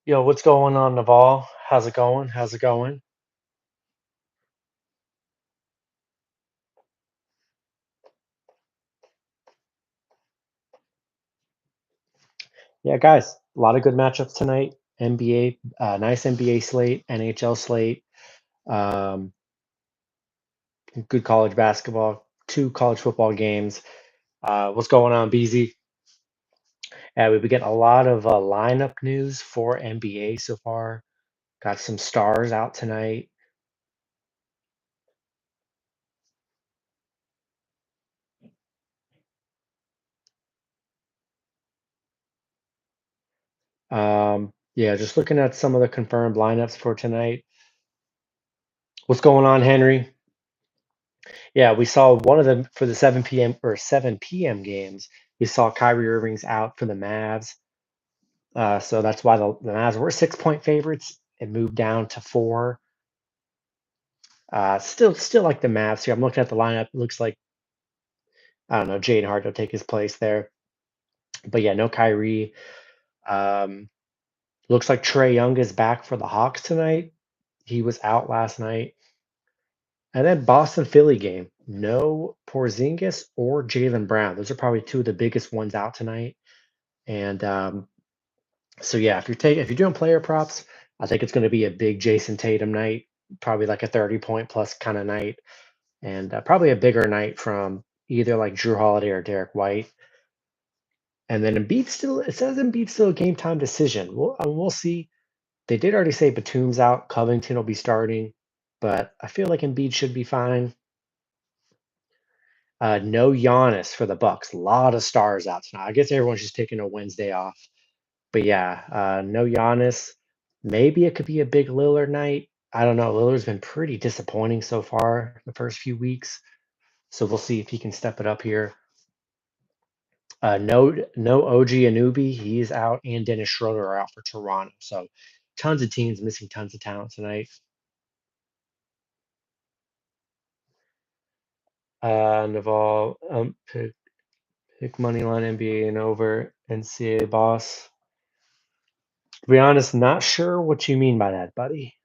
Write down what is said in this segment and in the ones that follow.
Yo, what's going on, Naval? How's it going? How's it going? Yeah, guys, a lot of good matchups tonight. NBA, nice NBA slate, NHL slate, um, good college basketball, two college football games. What's going on, BZ? We've been getting a lot of lineup news for NBA so far. Got some stars out tonight. Yeah, just looking at some of the confirmed lineups for tonight. What's going on, Henry? Yeah, we saw one of them for the 7 p.m. or 7 p.m. games. We saw Kyrie Irving's out for the Mavs. So that's why the Mavs were 6 point favorites. It moved down to four. Still like the Mavs here. I'm looking at the lineup. It looks like, I don't know, Jaden Hart will take his place there. But yeah, no Kyrie. Um, Looks like Trey Young is back for the Hawks tonight. He was out last night. And then Boston Philly game. No Porzingis or Jalen Brown. Those are probably two of the biggest ones out tonight. And so yeah, if you're doing player props, I think it's going to be a big Jason Tatum night, probably like a 30 point plus kind of night, and probably a bigger night from either like Drew Holiday or Derek White. And then it says Embiid still a game time decision. We'll see. They did already say Batum's out, Covington will be starting, but I feel like Embiid should be fine. No Giannis for the Bucks. A lot of stars out tonight. I guess everyone's just taking a Wednesday off. But yeah, no Giannis. Maybe it could be a big Lillard night. I don't know. Lillard's been pretty disappointing so far the first few weeks. So we'll see if he can step it up here. No OG Anubi. He's out, and Dennis Schroeder are out for Toronto. So tons of teams missing tons of talent tonight. Naval, pick money line NBA and over NCAA boss. To be honest, not sure what you mean by that, buddy.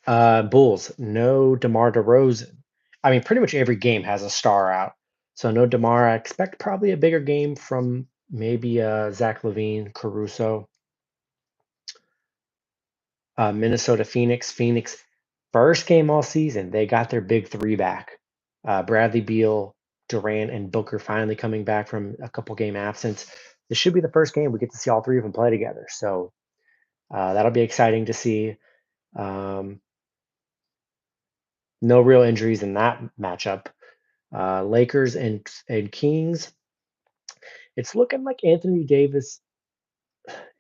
Bulls, no DeMar DeRozan. I mean, pretty much every game has a star out. So no DeMar. I expect probably a bigger game from maybe Zach LaVine, Caruso, Minnesota Phoenix. Phoenix, first game all season, they got their big three back. Bradley Beal, Durant, and Booker finally coming back from a couple game absence. This should be the first game we get to see all three of them play together. So that'll be exciting to see. Um, no real injuries in that matchup. Lakers and Kings. It's looking like Anthony Davis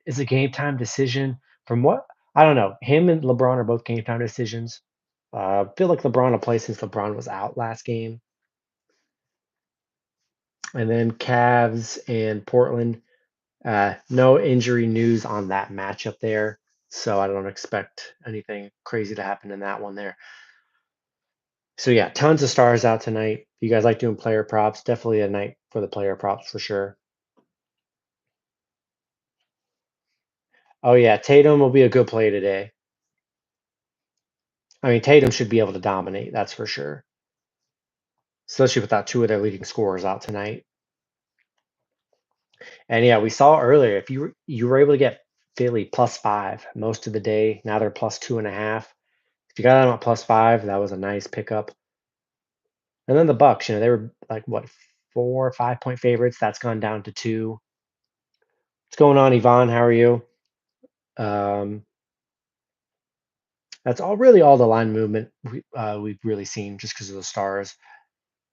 is a game time decision. From what I don't know, him and LeBron are both game time decisions. I feel like LeBron will play since LeBron was out last game. And then Cavs and Portland. No injury news on that matchup there, so I don't expect anything crazy to happen in that one there. So yeah, tons of stars out tonight. If you guys like doing player props, definitely a night for the player props for sure. Oh yeah, Tatum will be a good play today. I mean, Tatum should be able to dominate, that's for sure. Especially without two of their leading scorers out tonight. And yeah, we saw earlier if you were able to get Philly +5 most of the day. Now they're +2.5. If you got them at +5, that was a nice pickup. And then the Bucks, they were like what 4 or 5 point favorites. That's gone down to two. What's going on, Yvonne? How are you? Um, that's all the line movement we've really seen just because of the stars.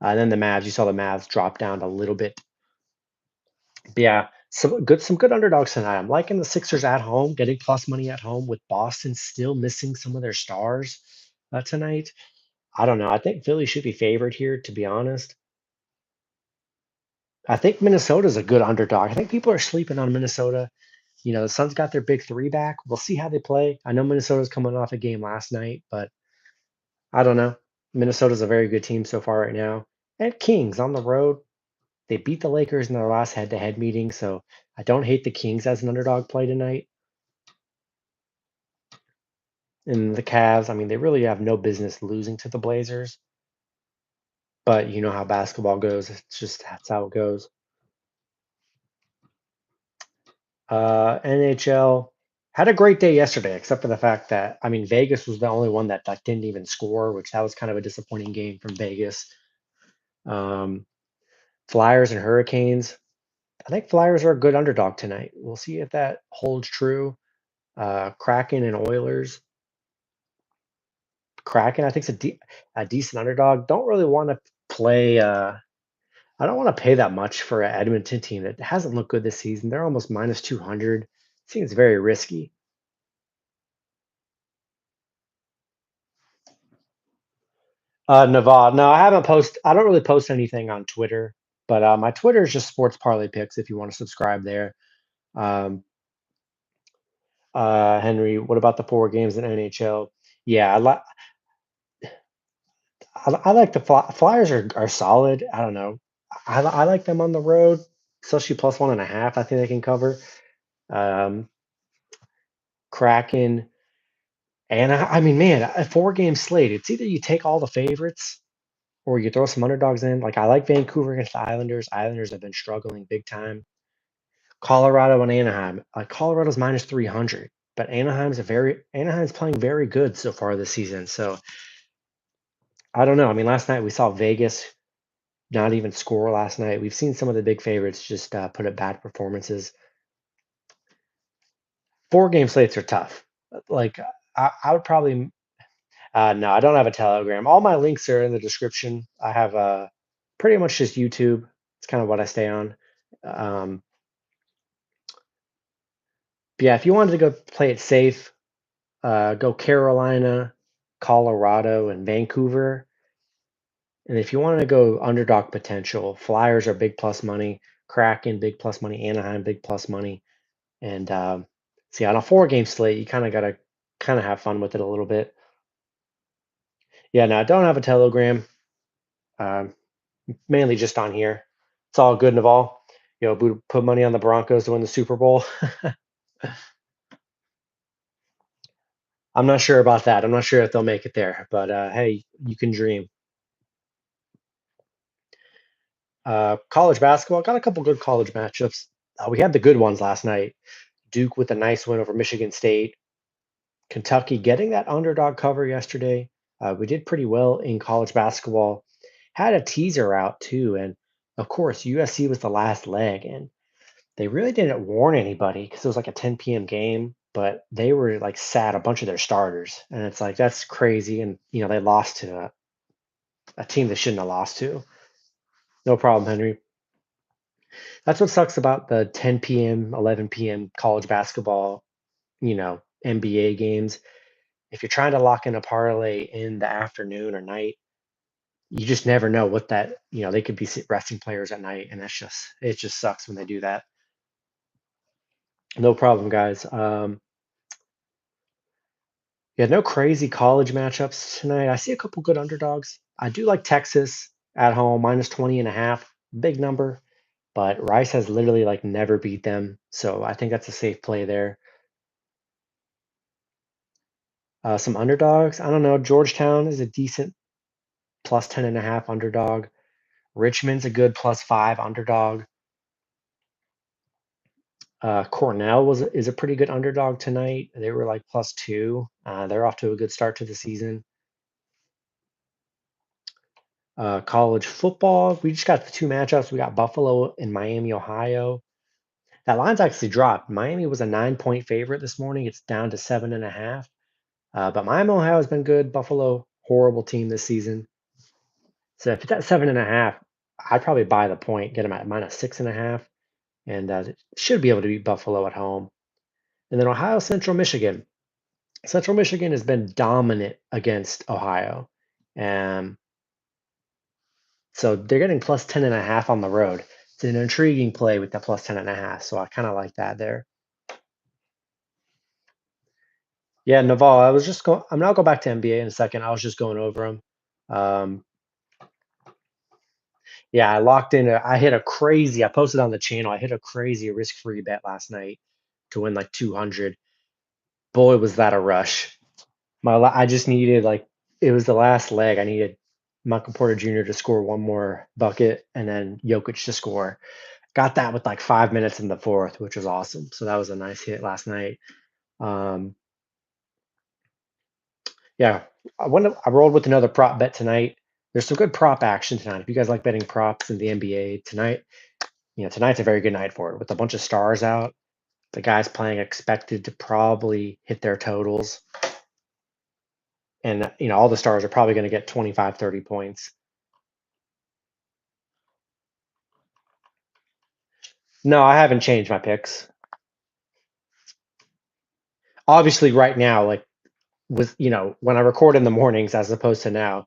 And then the Mavs, you saw the Mavs drop down a little bit. But yeah, some good underdogs tonight. I'm liking the Sixers at home, getting plus money at home with Boston still missing some of their stars tonight. I don't know. I think Philly should be favored here, to be honest. I think Minnesota's a good underdog. I think people are sleeping on Minnesota. The Suns got their big three back. We'll see how they play. I know Minnesota's coming off a game last night, but I don't know. Minnesota's a very good team so far right now. And Kings on the road. They beat the Lakers in their last head-to-head meeting, so I don't hate the Kings as an underdog play tonight. And the Cavs, I mean, they really have no business losing to the Blazers, but you know how basketball goes. It's just that's how it goes. NHL had a great day yesterday, except for the fact that I mean Vegas was the only one that like didn't even score, which that was kind of a disappointing game from Vegas. Um, Flyers and Hurricanes. I think Flyers are a good underdog tonight. We'll see if that holds true. Kraken and Oilers. Kraken, I think, is a decent underdog. Don't really want to play. I don't want to pay that much for an Edmonton team that hasn't looked good this season. They're almost minus 200. Seems very risky. Nevada. No, I haven't post. I don't really post anything on Twitter, but my Twitter is just Sports Parlay Picks. If you want to subscribe there. Um, Henry, what about the four games in NHL? Yeah, I like the Flyers are solid. I don't know. I like them on the road, especially plus 1.5. I think they can cover. Um, Kraken, and I mean, man, a four-game slate. It's either you take all the favorites or you throw some underdogs in. Like I like Vancouver against the Islanders. Islanders have been struggling big time. Colorado and Anaheim. Colorado's minus 300, but Anaheim's playing very good so far this season. So I don't know. I mean, last night we saw Vegas not even score last night. We've seen some of the big favorites just put up bad performances. Four-game slates are tough. Like I would probably no, I don't have a Telegram. All my links are in the description. I have pretty much just YouTube. It's kind of what I stay on. Um, but yeah, if you wanted to go play it safe, go Carolina, Colorado, and Vancouver. And if you want to go underdog potential, Flyers are big plus money, Kraken big plus money, Anaheim big plus money. And see, on a four-game slate, you kind of got to kind of have fun with it a little bit. Yeah, no, I don't have a Telegram. Um, Mainly just on here. It's all good and all. Put money on the Broncos to win the Super Bowl. I'm not sure about that. I'm not sure if they'll make it there, but hey, you can dream. College basketball got a couple good college matchups. We had the good ones last night. Duke with a nice win over Michigan State. Kentucky getting that underdog cover yesterday. We did pretty well in college basketball. Had a teaser out too, and of course USC was the last leg, and they really didn't warn anybody because it was like a 10 p.m. game, but they were like sat a bunch of their starters, and it's like that's crazy. And they lost to a team they shouldn't have lost to. No problem, Henry. That's what sucks about the 10 p.m., 11 p.m. college basketball, NBA games. If you're trying to lock in a parlay in the afternoon or night, you just never know what they could be resting players at night, and it just sucks when they do that. No problem, guys. Yeah, no crazy college matchups tonight. I see a couple good underdogs. I do like Texas at home, minus 20.5, big number, but Rice has literally like never beat them. So I think that's a safe play there. Some underdogs. I don't know. Georgetown is a decent plus 10.5 underdog. Richmond's a good plus 5 underdog. Cornell is a pretty good underdog tonight. They were like plus 2. They're off to a good start to the season. College football, we just got the two matchups. We got Buffalo and Miami, Ohio. That line's actually dropped. Miami was a 9-point favorite this morning. It's down to 7.5. But Miami, Ohio has been good. Buffalo, horrible team this season. So if it's at 7.5, I'd probably buy the point, get them at minus 6.5, and should be able to beat Buffalo at home. And then Ohio, Central Michigan. Central Michigan has been dominant against Ohio. So they're getting plus 10.5 on the road. It's an intriguing play with the plus 10.5. So I kind of like that there. Yeah, Naval, I'm now go back to NBA in a second. I was just going over them. Um, yeah, I posted on the channel. I hit a crazy risk-free bet last night to win like 200. Boy, was that a rush. I just needed like it was the last leg. I needed Michael Porter Jr. to score one more bucket and then Jokic to score. Got that with like 5 minutes in the fourth, which was awesome. So that was a nice hit last night. Um, yeah, I rolled with another prop bet tonight. There's some good prop action tonight. If you guys like betting props in the NBA tonight, tonight's a very good night for it with a bunch of stars out. The guys playing expected to probably hit their totals. And, all the stars are probably going to get 25, 30 points. No, I haven't changed my picks. Obviously, right now, like with, when I record in the mornings as opposed to now,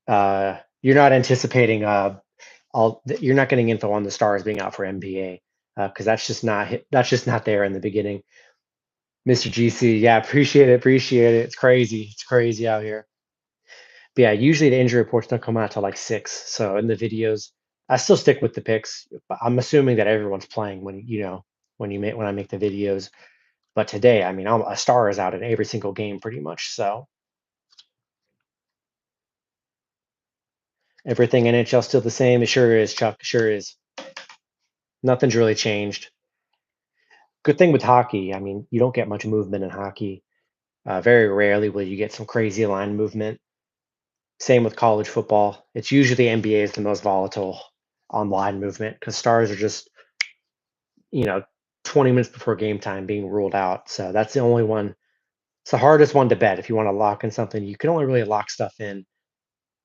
you're not anticipating you're not getting info on the stars being out for NBA because that's just not there in the beginning. Mr. GC, yeah, appreciate it, appreciate it. It's crazy out here. But yeah, usually the injury reports don't come out till like 6. So in the videos, I still stick with the picks. But I'm assuming that everyone's playing when I make the videos. But today, I mean, a star is out in every single game pretty much. So everything NHL still the same. It sure is, Chuck. Sure is. Nothing's really changed. Good thing with hockey, I mean, you don't get much movement in hockey. Very rarely will you get some crazy line movement. Same with college football. It's usually NBA is the most volatile on line movement because stars are just, you know, 20 minutes before game time being ruled out. So that's the only one. It's the hardest one to bet if you want to lock in something. You can only really lock stuff in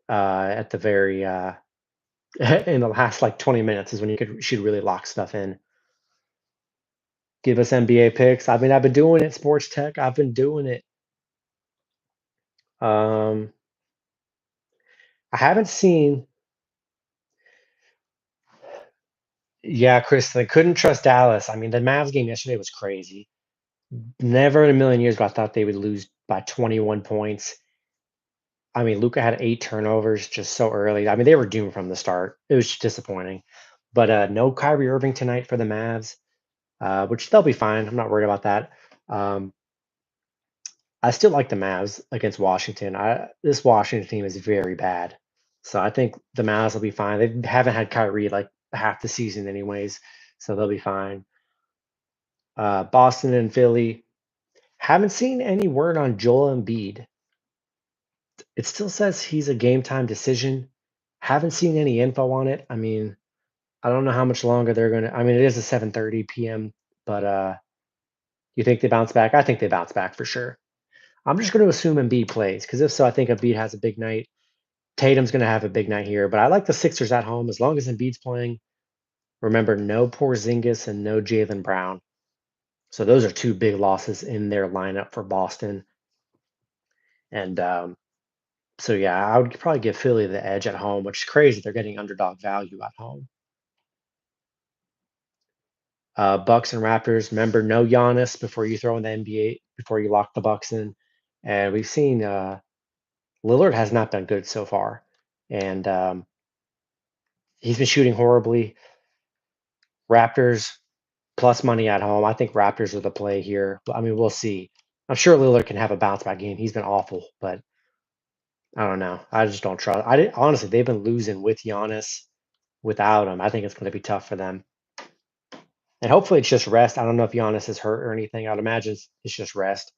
at the very in the last like 20 minutes is when should really lock stuff in. Give us NBA picks. I mean, I've been doing it, sports tech. I've been doing it. Um, I haven't seen. Yeah, Chris, I couldn't trust Dallas. I mean, the Mavs game yesterday was crazy. Never in a million years I thought they would lose by 21 points. I mean, Luca had 8 turnovers just so early. I mean, they were doomed from the start. It was just disappointing. But no Kyrie Irving tonight for the Mavs, which they'll be fine. I'm not worried about that. Um, I still like the Mavs against Washington. This Washington team is very bad. So I think the Mavs will be fine. They haven't had Kyrie like half the season anyways, so they'll be fine. Boston and Philly. Haven't seen any word on Joel Embiid. It still says he's a game time decision. Haven't seen any info on it. I mean, I don't know how much longer they're gonna. I mean, it is a 7:30 p.m. But you think they bounce back? I think they bounce back for sure. I'm just going to assume Embiid plays because if so, I think Embiid has a big night. Tatum's going to have a big night here, but I like the Sixers at home as long as Embiid's playing. Remember, no Porzingis and no Jaylen Brown. So those are 2 big losses in their lineup for Boston. And so yeah, I would probably give Philly the edge at home, which is crazy. They're getting underdog value at home. Bucks and Raptors. Remember, no Giannis before you throw in the NBA before you lock the Bucks in. And we've seen Lillard has not been good so far, and he's been shooting horribly. Raptors plus money at home. I think Raptors are the play here. I mean, we'll see. I'm sure Lillard can have a bounce back game. He's been awful, but I don't know. I just don't trust. Honestly, they've been losing with Giannis. Without him, I think it's going to be tough for them. And hopefully, it's just rest. I don't know if Giannis is hurt or anything. I'd imagine it's just rest.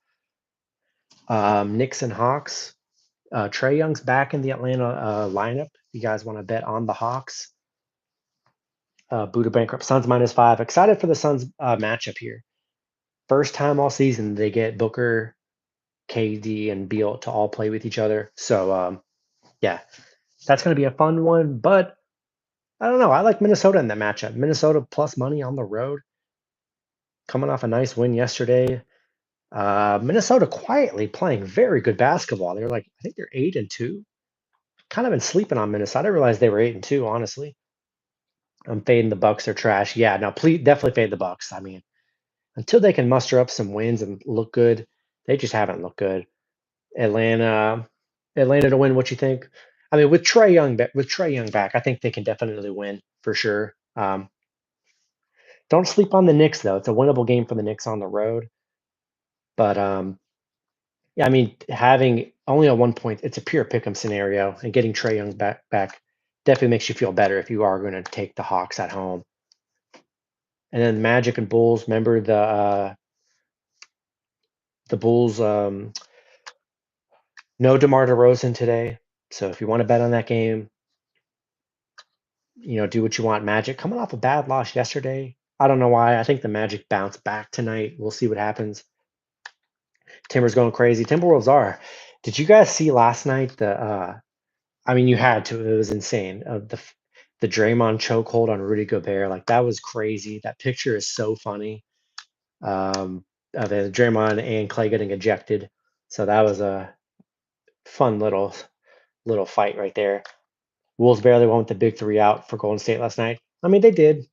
Knicks and Hawks. Trae Young's back in the Atlanta lineup. If you guys want to bet on the Hawks, Buddha bankrupt Suns -5. Excited for the Suns matchup here. First time all season they get Booker, KD, and Beal to all play with each other. So yeah, that's going to be a fun one. But I don't know. I like Minnesota in that matchup. Minnesota plus money on the road, coming off a nice win yesterday. Minnesota quietly playing very good basketball. I think they're 8-2. Kind of been sleeping on Minnesota. I didn't realize they were 8-2. Honestly, I'm fading the Bucks. They're trash. Yeah, no, please definitely fade the Bucks. I mean, until they can muster up some wins and look good, they just haven't looked good. Atlanta, Atlanta to win. What you think? I mean, with Trae Young back, I think they can definitely win for sure. Don't sleep on the Knicks though. It's a winnable game for the Knicks on the road. But Yeah, I mean, having only a 1 point, it's a pure pick'em scenario, and getting Trae Young back definitely makes you feel better if you are going to take the Hawks at home. And then Magic and Bulls. Remember the Bulls no DeMar DeRozan today, so if you want to bet on that game, do what you want. Magic coming off a bad loss yesterday. I don't know why. I think the Magic bounce back tonight. We'll see what happens. Timber's going crazy. Timberwolves are. Did you guys see last night I mean, you had to. It was insane. The Draymond chokehold on Rudy Gobert, like that was crazy. That picture is so funny. The Draymond and Clay getting ejected. So that was a fun little fight right there. Wolves barely won with the big three out for Golden State last night. I mean, they did.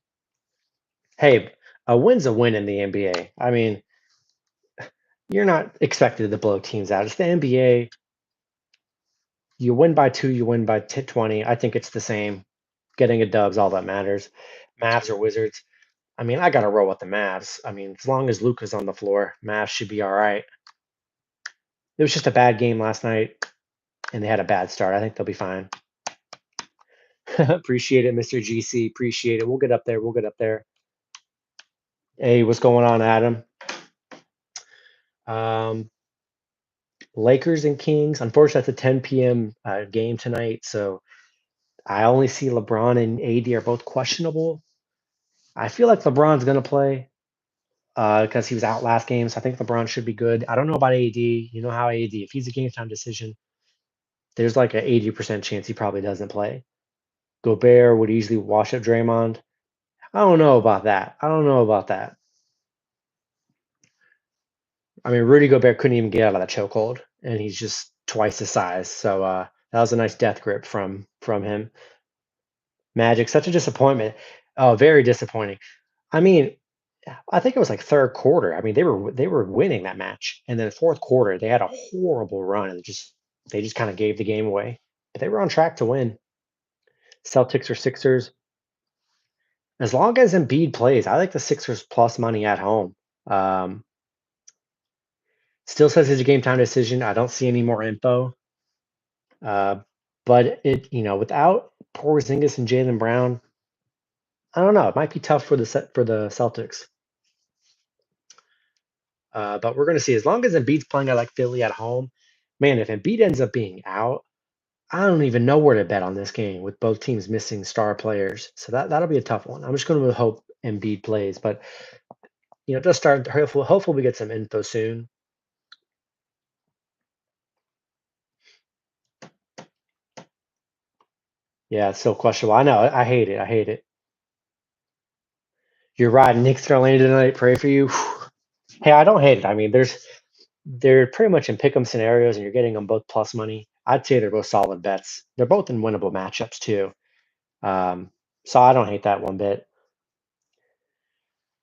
Hey, a win's a win in the NBA. I mean, you're not expected to blow teams out. It's the NBA. You win by 2, you win by 20. I think it's the same. Getting a dub's all that matters. Mavs or Wizards. I mean, I got to roll with the Mavs. I mean, as long as Luka's on the floor, Mavs should be all right. It was just a bad game last night, and they had a bad start. I think they'll be fine. Appreciate it, Mr. GC. Appreciate it. We'll get up there. We'll get up there. Hey, what's going on, Adam? Lakers and Kings. Unfortunately, that's a 10 p.m. Game tonight, so I only see LeBron and AD are both questionable. I feel like LeBron's going to play because he was out last game, so I think LeBron should be good. I don't know about AD. You know how AD, if he's a game time decision, there's like an 80% chance he probably doesn't play. Gobert would easily wash up Draymond. I don't know about that. I don't know about that. I mean, Rudy Gobert couldn't even get out of that chokehold, and he's just twice his size. So that was a nice death grip from him. Magic, such a disappointment. Oh, very disappointing. I mean, I think it was like third quarter. I mean, they were winning that match, and then fourth quarter they had a horrible run, and they just kind of gave the game away. But they were on track to win. Celtics or Sixers. As long as Embiid plays, I like the Sixers plus money at home. Um, Still says it's a game time decision. I don't see any more info. But without Porzingis and Jaylen Brown, I don't know. It might be tough for the Celtics. But we're gonna see. As long as Embiid's playing, I like Philly at home. Man, if Embiid ends up being out, I don't even know where to bet on this game with both teams missing star players. So that'll be a tough one. I'm just gonna hope Embiid plays, but just start. Hopefully we get some info soon. Yeah, it's still questionable. I know. I hate it. I hate it. You're right. Knicks to Orlando tonight. Pray for you. Hey, I don't hate it. I mean, they're pretty much in pick'em scenarios, and you're getting them both plus money. I'd say they're both solid bets. They're both in winnable matchups too. Um, so I don't hate that one bit.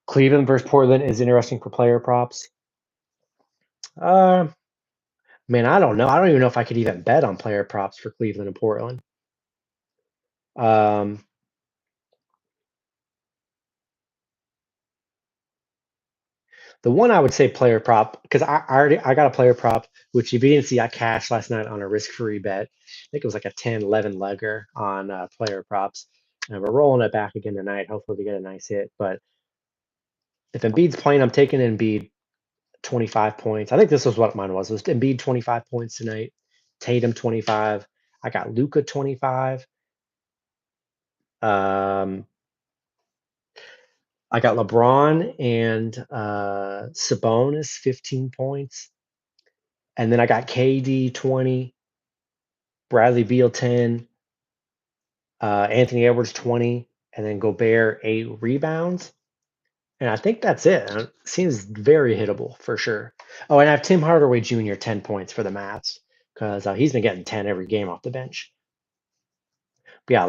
Cleveland versus Portland is interesting for player props. Uh, Man, I don't know. I don't even know if I could even bet on player props for Cleveland and Portland. Um, the one I would say player prop, because I got a player prop, which if you didn't see, I cashed last night on a risk-free bet. I think it was like a 10, 11 legger on player props. And we're rolling it back again tonight. Hopefully we get a nice hit. But if Embiid's playing, I'm taking Embiid 25 points. I think this was what mine was. It was Embiid 25 points tonight. Tatum 25. I got Luka 25. Um, I got LeBron and Sabonis 15 points. And then I got KD 20, Bradley Beal 10, Anthony Edwards 20, and then Gobert 8 rebounds. And I think that's it. It seems very hittable for sure. Oh, and I have Tim Hardaway Jr. 10 points for the Mavs because he's been getting 10 every game off the bench. But yeah,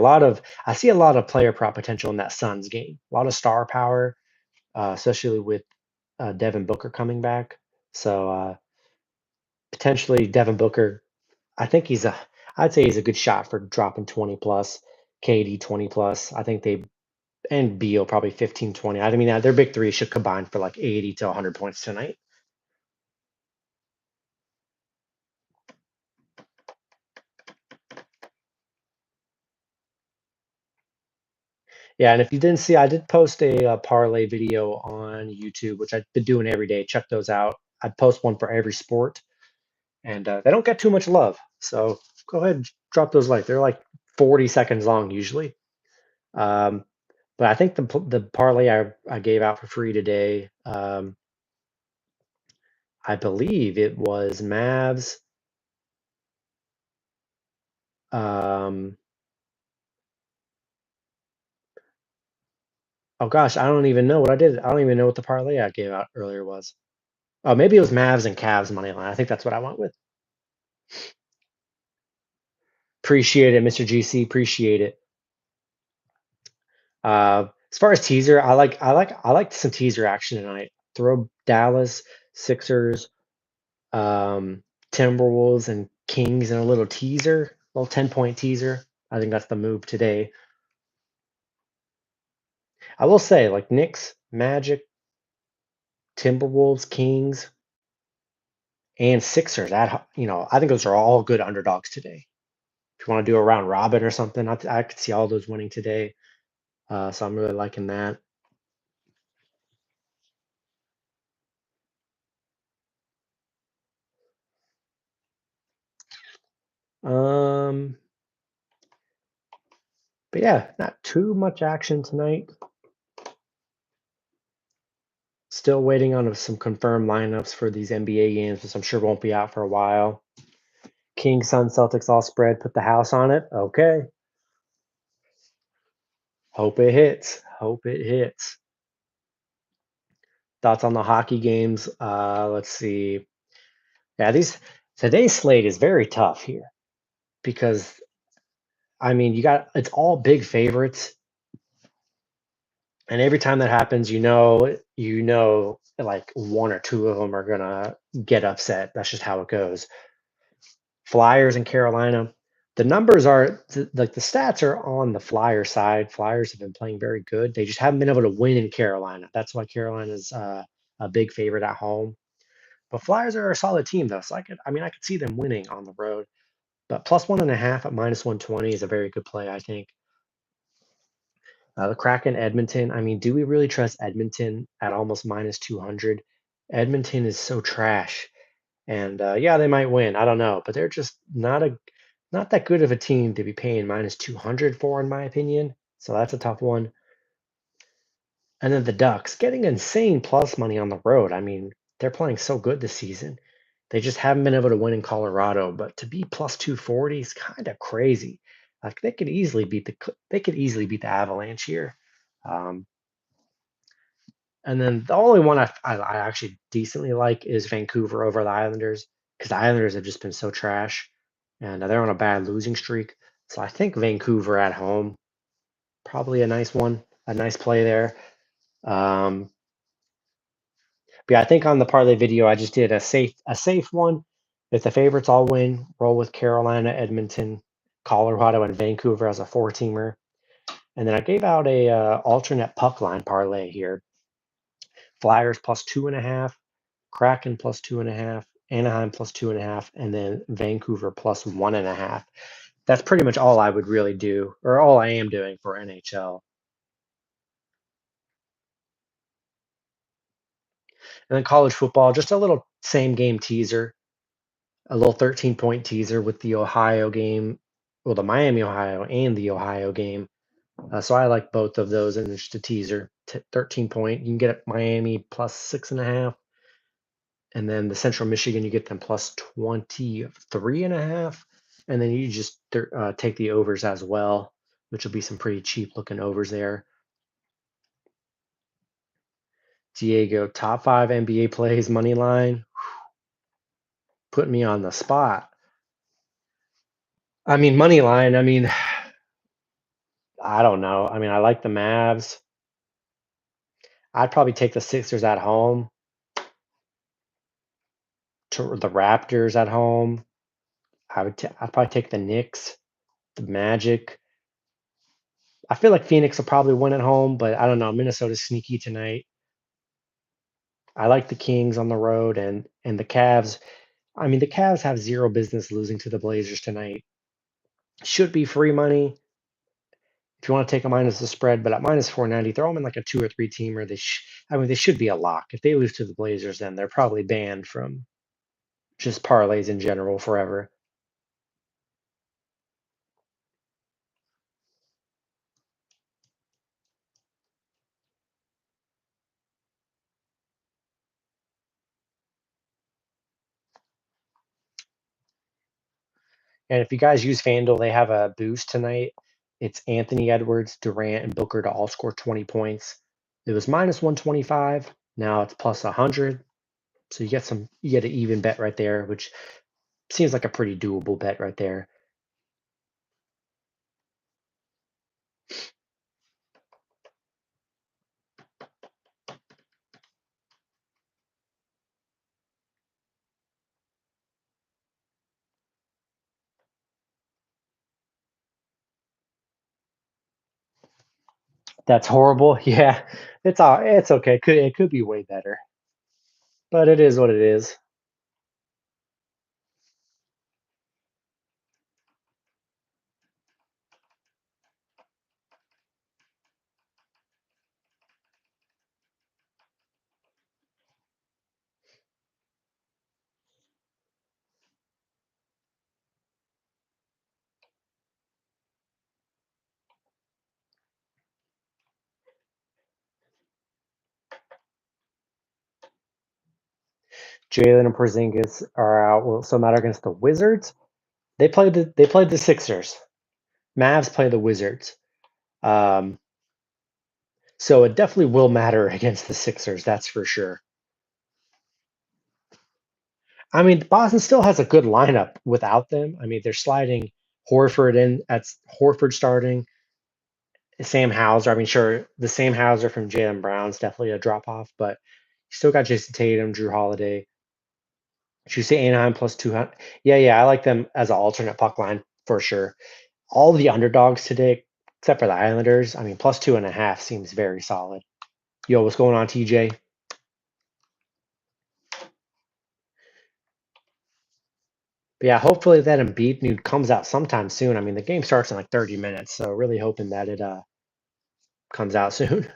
I see a lot of player prop potential in that Suns game. A lot of star power, especially with Devin Booker coming back. So potentially Devin Booker, I'd say he's a good shot for dropping 20 plus, KD 20 plus. I think and Beal probably 15, 20. I mean, their big three should combine for like 80 to 100 points tonight. Yeah, and if you didn't see, I did post a parlay video on YouTube, which I've been doing every day. Check those out. I post one for every sport, and they don't get too much love. So go ahead and drop those likes. They're like 40 seconds long usually. Um, but I think the parlay I gave out for free today, I believe it was Mavs. Um, oh gosh, I don't even know what I did. I don't even know what the parlay I gave out earlier was. Oh, maybe it was Mavs and Cavs money line. I think that's what I went with. Appreciate it, Mr. GC. Appreciate it. As far as teaser, I like some teaser action tonight. Throw Dallas, Sixers, Timberwolves, and Kings in a little teaser, little 10-point teaser. I think that's the move today. I will say, like Knicks, Magic, Timberwolves, Kings, and Sixers. I think those are all good underdogs today. If you want to do a round robin or something, I could see all those winning today. So I'm really liking that. Um, but yeah, not too much action tonight. Still waiting on some confirmed lineups for these NBA games, which I'm sure won't be out for a while. Kings, Suns, Celtics all spread. Put the house on it. Okay. Hope it hits. Hope it hits. Thoughts on the hockey games? Let's see. Yeah, today's slate is very tough here because it's all big favorites, and every time that happens, like one or two of them are gonna get upset. That's just how it goes. Flyers in Carolina. The numbers are like the stats are on the Flyer side. Flyers have been playing very good. They just haven't been able to win in Carolina. That's why Carolina's a big favorite at home. But Flyers are a solid team though, so I could see them winning on the road. But plus 1.5 at minus 120 is a very good play, I think. The Kraken, Edmonton. I mean, do we really trust Edmonton at almost minus 200? Edmonton is so trash. And yeah, they might win. I don't know, but they're just not that good of a team to be paying minus 200 for, in my opinion. So that's a tough one. And then the Ducks getting insane plus money on the road. I mean, they're playing so good this season. They just haven't been able to win in Colorado, but to be plus 240 is kind of crazy. Like they could easily beat the Avalanche here. Um, and then the only one I actually decently like is Vancouver over the Islanders because the Islanders have just been so trash and they're on a bad losing streak. So I think Vancouver at home, probably a nice one, a nice play there. Um, but yeah, I think on the parlay video, I just did a safe one. If the favorites all win, roll with Carolina, Edmonton, Colorado, and Vancouver as a four-teamer. And then I gave out a alternate puck line parlay here. Flyers plus 2.5, Kraken plus 2.5, Anaheim plus 2.5, and then Vancouver plus 1.5. That's pretty much all I would really do, or all I am doing for NHL. And then college football, just a little same game teaser, a little 13-point teaser with the Ohio game, well, the Miami, Ohio, and the Ohio game. So I like both of those, and just a teaser, 13-point. You can get Miami plus 6.5. And then the Central Michigan, you get them plus 23.5. And then you just take the overs as well, which will be some pretty cheap looking overs there. Diego, top 5 NBA plays, money line. Put me on the spot. I mean, money line, I don't know. I mean, I like the Mavs. I'd probably take the Sixers at home, to the Raptors at home. I'd probably take the Knicks, the Magic. I feel like Phoenix will probably win at home, but I don't know. Minnesota's sneaky tonight. I like the Kings on the road and the Cavs. I mean, the Cavs have zero business losing to the Blazers tonight. Should be free money. If if you want to take them minus the spread, but at minus 490, throw them in like a 2 or 3 teamer. They should be a lock. If they lose to the Blazers, then they're probably banned from just parlays in general forever. And if you guys use FanDuel, they have a boost tonight. It's Anthony Edwards, Durant, and Booker to all score 20 points. It was minus 125. Now it's plus 100. So you get an even bet right there, which seems like a pretty doable bet right there. That's horrible. Yeah, it's okay. It could be way better, but it is what it is. Jalen and Porzingis are out. Will still matter against the Wizards. They played the Sixers. Mavs play the Wizards. Um, so it definitely will matter against the Sixers. That's for sure. I mean, Boston still has a good lineup without them. I mean, they're sliding Horford in. That's Horford starting. Sam Hauser. I mean, sure, the Sam Hauser from Jalen Brown's definitely a drop off, but you still got Jason Tatum, Drew Holiday. Should you say Anaheim plus 200? Yeah, I like them as an alternate puck line for sure. All the underdogs today, except for the Islanders, I mean, plus 2.5 seems very solid. Yo, what's going on, TJ? But yeah, hopefully that Embiid news comes out sometime soon. I mean, the game starts in like 30 minutes, so really hoping that it comes out soon.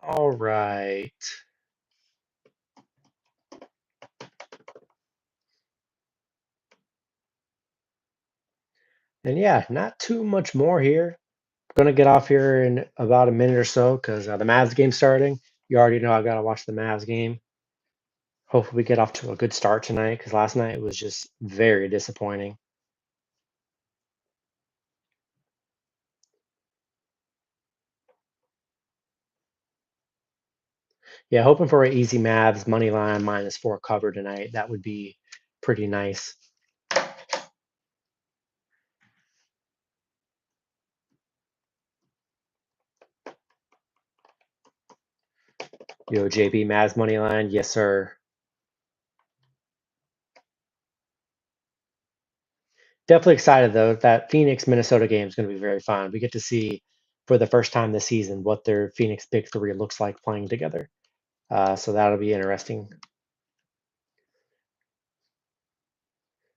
All right. And yeah, not too much more here. Gonna get off here in about a minute or so because the Mavs game's starting. You already know I gotta watch the Mavs game. Hopefully we get off to a good start tonight because last night was just very disappointing. Yeah, hoping for an easy Mavs money line -4 cover tonight. That would be pretty nice. Yo, JB Mavs money line, yes sir. Definitely excited though. That Phoenix Minnesota game is going to be very fun. We get to see for the first time this season what their Phoenix Big Three looks like playing together. So that'll be interesting.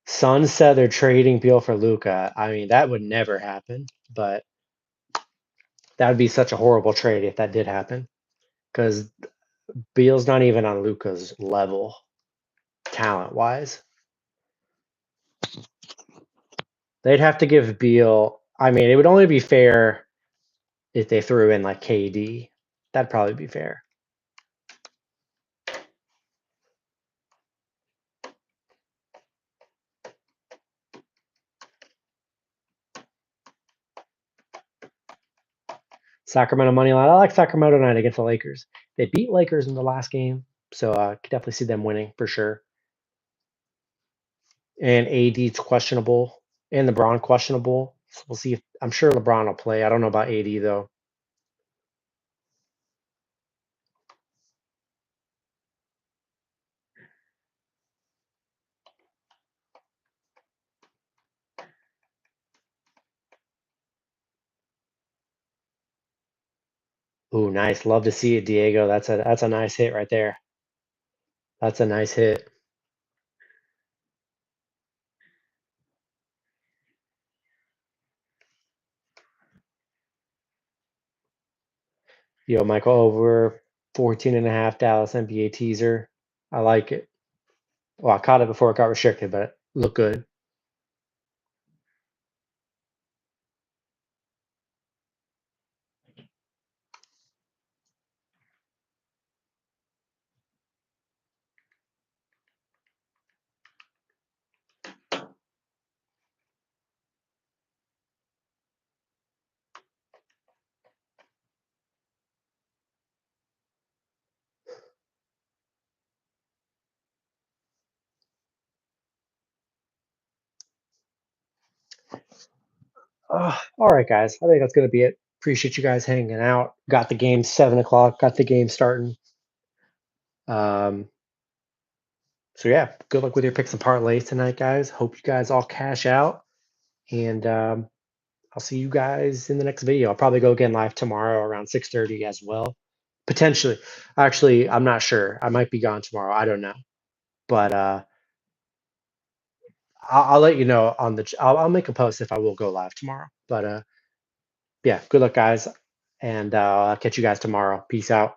Suns said they're trading Beal for Luca. I mean, that would never happen, but that would be such a horrible trade if that did happen because Beal's not even on Luca's level talent wise. They'd have to give Beal. I mean, it would only be fair if they threw in like KD. That'd probably be fair. Sacramento money line. I like Sacramento tonight against the Lakers. They beat Lakers in the last game, so I could definitely see them winning for sure. And AD's questionable, and LeBron questionable. So we'll see if I'm sure LeBron will play. I don't know about AD though. Ooh, nice. Love to see it, Diego. That's a nice hit right there. That's a nice hit. Yo, Michael, over 14 and a half Dallas NBA teaser. I like it. Well, I caught it before it got restricted, but it looked good. All right, guys. I think that's gonna be it. Appreciate you guys hanging out. Got the game 7 o'clock. Got the game starting. Um, so yeah, good luck with your picks and parlays tonight, guys. Hope you guys all cash out, and I'll see you guys in the next video. I'll probably go again live tomorrow around 6:30 as well. Potentially. Actually, I'm not sure. I might be gone tomorrow. I don't know. But I'll let you know on I'll make a post if I will go live tomorrow. But yeah, good luck, guys, and I'll catch you guys tomorrow. Peace out.